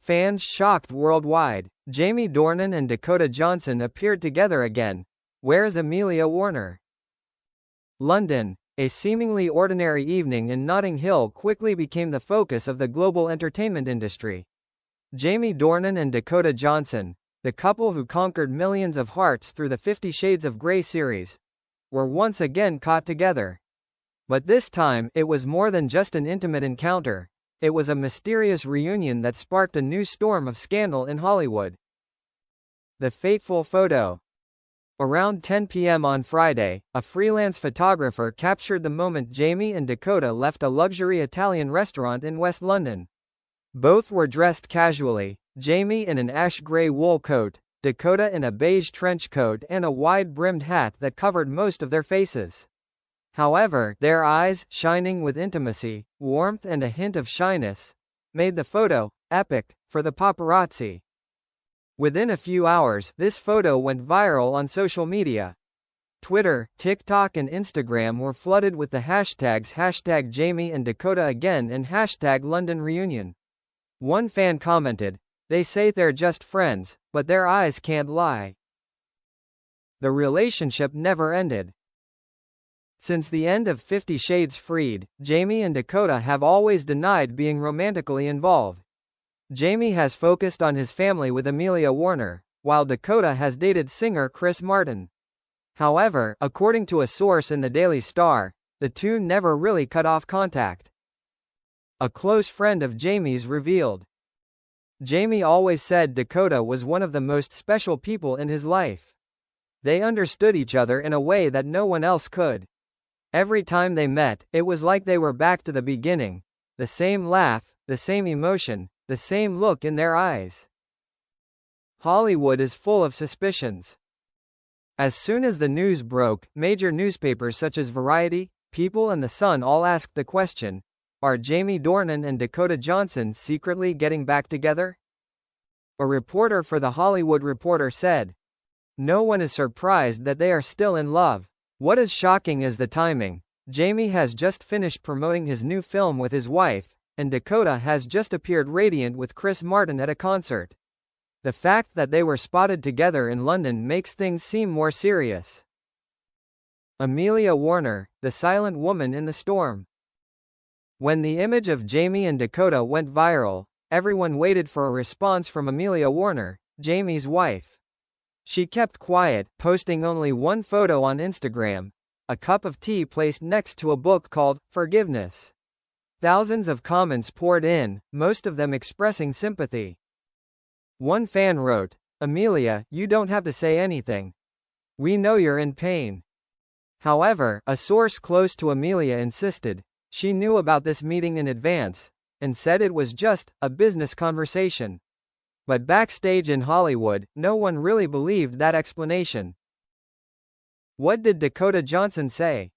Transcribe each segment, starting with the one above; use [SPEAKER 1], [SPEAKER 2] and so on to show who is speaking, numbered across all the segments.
[SPEAKER 1] Fans shocked worldwide. Jamie Dornan and Dakota Johnson appeared together again. Where's Amelia Warner? London. A seemingly ordinary evening in Notting Hill quickly became the focus of the global entertainment industry. Jamie Dornan and Dakota Johnson, the couple who conquered millions of hearts through the 50 Shades of Grey series, were once again caught together. But this time, it was more than just an intimate encounter. It was a mysterious reunion that sparked a new storm of scandal in Hollywood. The fateful photo. Around 10 p.m. on Friday, a freelance photographer captured the moment Jamie and Dakota left a luxury Italian restaurant in West London. Both were dressed casually, Jamie in an ash-gray wool coat, Dakota in a beige trench coat and a wide-brimmed hat that covered most of their faces. However, their eyes, shining with intimacy, warmth and a hint of shyness, made the photo epic for the paparazzi. Within a few hours, this photo went viral on social media. Twitter, TikTok and Instagram were flooded with the hashtags #Jamie and Dakota again and #London Reunion. One fan commented, "They say they're just friends, but their eyes can't lie." The relationship never ended. Since the end of 50 Shades Freed, Jamie and Dakota have always denied being romantically involved. Jamie has focused on his family with Amelia Warner, while Dakota has dated singer Chris Martin. However, according to a source in the Daily Star, the two never really cut off contact. A close friend of Jamie's revealed, "Jamie always said Dakota was one of the most special people in his life. They understood each other in a way that no one else could. Every time they met, it was like they were back to the beginning. The same laugh, the same emotion, the same look in their eyes." Hollywood is full of suspicions. As soon as the news broke, major newspapers such as Variety, People and The Sun all asked the question, are Jamie Dornan and Dakota Johnson secretly getting back together? A reporter for The Hollywood Reporter said, "No one is surprised that they are still in love. What is shocking is the timing. Jamie has just finished promoting his new film with his wife, and Dakota has just appeared radiant with Chris Martin at a concert. The fact that they were spotted together in London makes things seem more serious." Amelia Warner, the silent woman in the storm. When the image of Jamie and Dakota went viral, everyone waited for a response from Amelia Warner, Jamie's wife. She kept quiet, posting only one photo on Instagram, a cup of tea placed next to a book called Forgiveness. Thousands of comments poured in, most of them expressing sympathy. One fan wrote, "Amelia, you don't have to say anything. We know you're in pain." However, a source close to Amelia insisted she knew about this meeting in advance, and said it was just a business conversation. But backstage in Hollywood, no one really believed that explanation. What did Dakota Johnson say?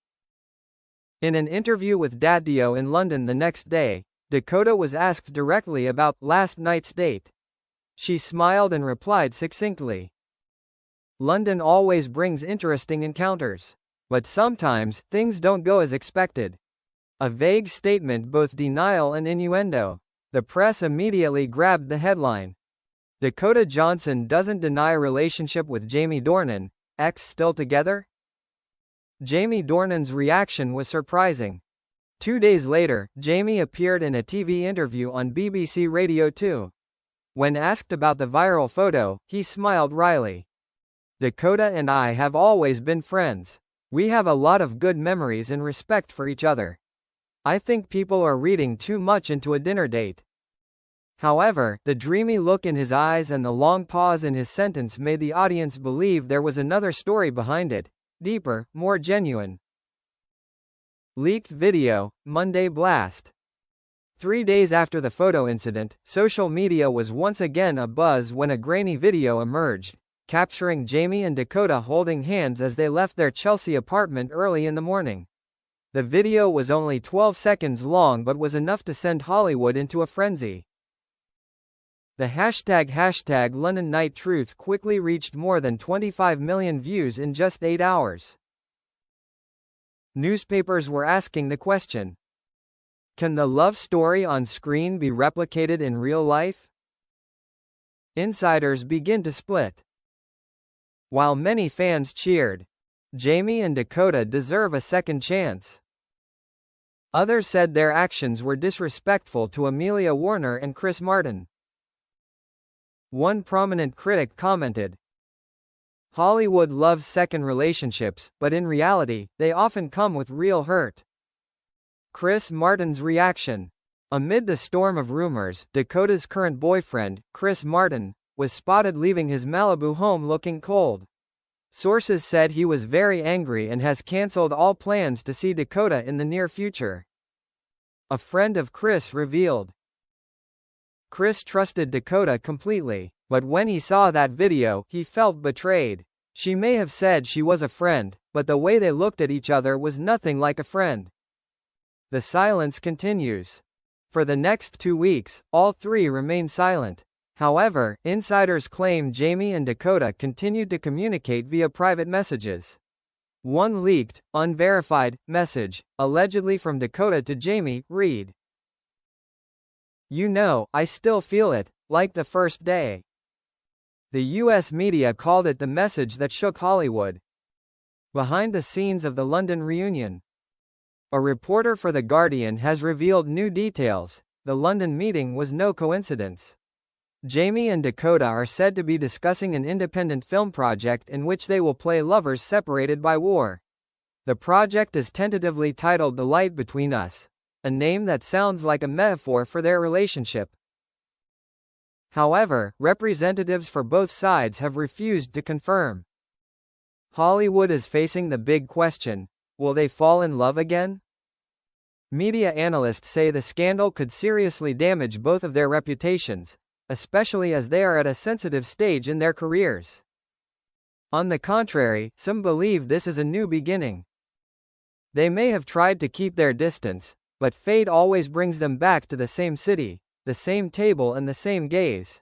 [SPEAKER 1] In an interview with Daddio in London the next day, Dakota was asked directly about last night's date. She smiled and replied succinctly, "London always brings interesting encounters. But sometimes, things don't go as expected." A vague statement, both denial and innuendo. The press immediately grabbed the headline. Dakota Johnson doesn't deny relationship with Jamie Dornan, ex still together? Jamie Dornan's reaction was surprising. 2 days later, Jamie appeared in a TV interview on BBC Radio 2. When asked about the viral photo, he smiled wryly. "Dakota and I have always been friends. We have a lot of good memories and respect for each other. I think people are reading too much into a dinner date." However, the dreamy look in his eyes and the long pause in his sentence made the audience believe there was another story behind it, deeper, more genuine. Leaked video, Monday blast. 3 days after the photo incident, social media was once again abuzz when a grainy video emerged, capturing Jamie and Dakota holding hands as they left their Chelsea apartment early in the morning. The video was only 12 seconds long but was enough to send Hollywood into a frenzy. The #, London Night Truth quickly reached more than 25 million views in just 8 hours. Newspapers were asking the question, can the love story on screen be replicated in real life? insiders begin to split. While many fans cheered, Jamie and Dakota deserve a second chance. Others said their actions were disrespectful to Amelia Warner and Chris Martin. One prominent critic commented, "Hollywood loves second relationships, but in reality, they often come with real hurt." Chris Martin's reaction. Amid the storm of rumors, Dakota's current boyfriend, Chris Martin, was spotted leaving his Malibu home looking cold. Sources said he was very angry and has canceled all plans to see Dakota in the near future. A friend of Chris revealed, Chris trusted Dakota completely, but when he saw that video, he felt betrayed. She may have said she was a friend, but the way they looked at each other was nothing like a friend. The silence continues. For the next 2 weeks, all three remain silent. However, insiders claim Jamie and Dakota continued to communicate via private messages. One leaked, unverified, message, allegedly from Dakota to Jamie, read, "You know, I still feel it, like the first day." The U.S. media called it the message that shook Hollywood. Behind the scenes of the London reunion. A reporter for The Guardian has revealed new details. The London meeting was no coincidence. Jamie and Dakota are said to be discussing an independent film project in which they will play lovers separated by war. The project is tentatively titled The Light Between Us, a name that sounds like a metaphor for their relationship. However, representatives for both sides have refused to confirm. Hollywood is facing the big question: will they fall in love again? Media analysts say the scandal could seriously damage both of their reputations, especially as they are at a sensitive stage in their careers. On the contrary, some believe this is a new beginning. They may have tried to keep their distance, but fate always brings them back to the same city, the same table and the same gaze.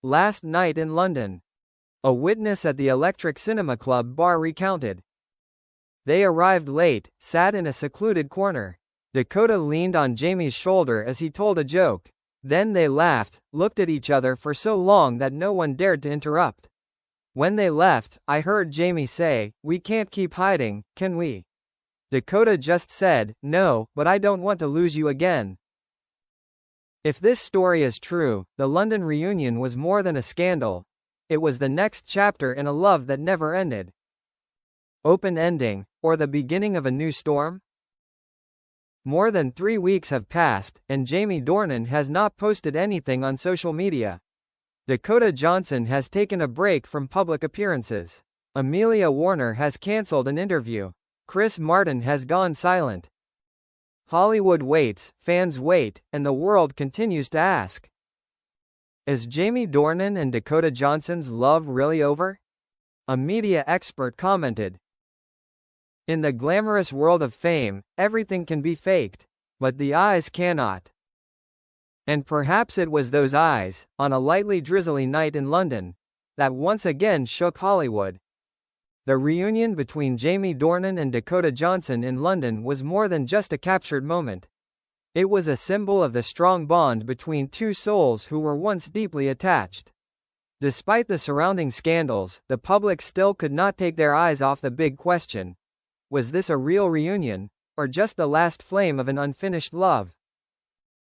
[SPEAKER 1] Last night in London. A witness at the Electric Cinema Club bar recounted. They arrived late, sat in a secluded corner. Dakota leaned on Jamie's shoulder as he told a joke. Then they laughed, looked at each other for so long that no one dared to interrupt. When they left, I heard Jamie say, "We can't keep hiding, can we?" Dakota just said, "No, but I don't want to lose you again." If this story is true, the London reunion was more than a scandal. It was the next chapter in a love that never ended. Open ending, or the beginning of a new storm? More than 3 weeks have passed, and Jamie Dornan has not posted anything on social media. Dakota Johnson has taken a break from public appearances. Amelia Warner has cancelled an interview. Chris Martin has gone silent. Hollywood waits, fans wait, and the world continues to ask. Is Jamie Dornan and Dakota Johnson's love really over? A media expert commented. In the glamorous world of fame, everything can be faked. But the eyes cannot. And perhaps it was those eyes, on a lightly drizzly night in London, that once again shook Hollywood. The reunion between Jamie Dornan and Dakota Johnson in London was more than just a captured moment. It was a symbol of the strong bond between two souls who were once deeply attached. Despite the surrounding scandals, the public still could not take their eyes off the big question. Was this a real reunion, or just the last flame of an unfinished love?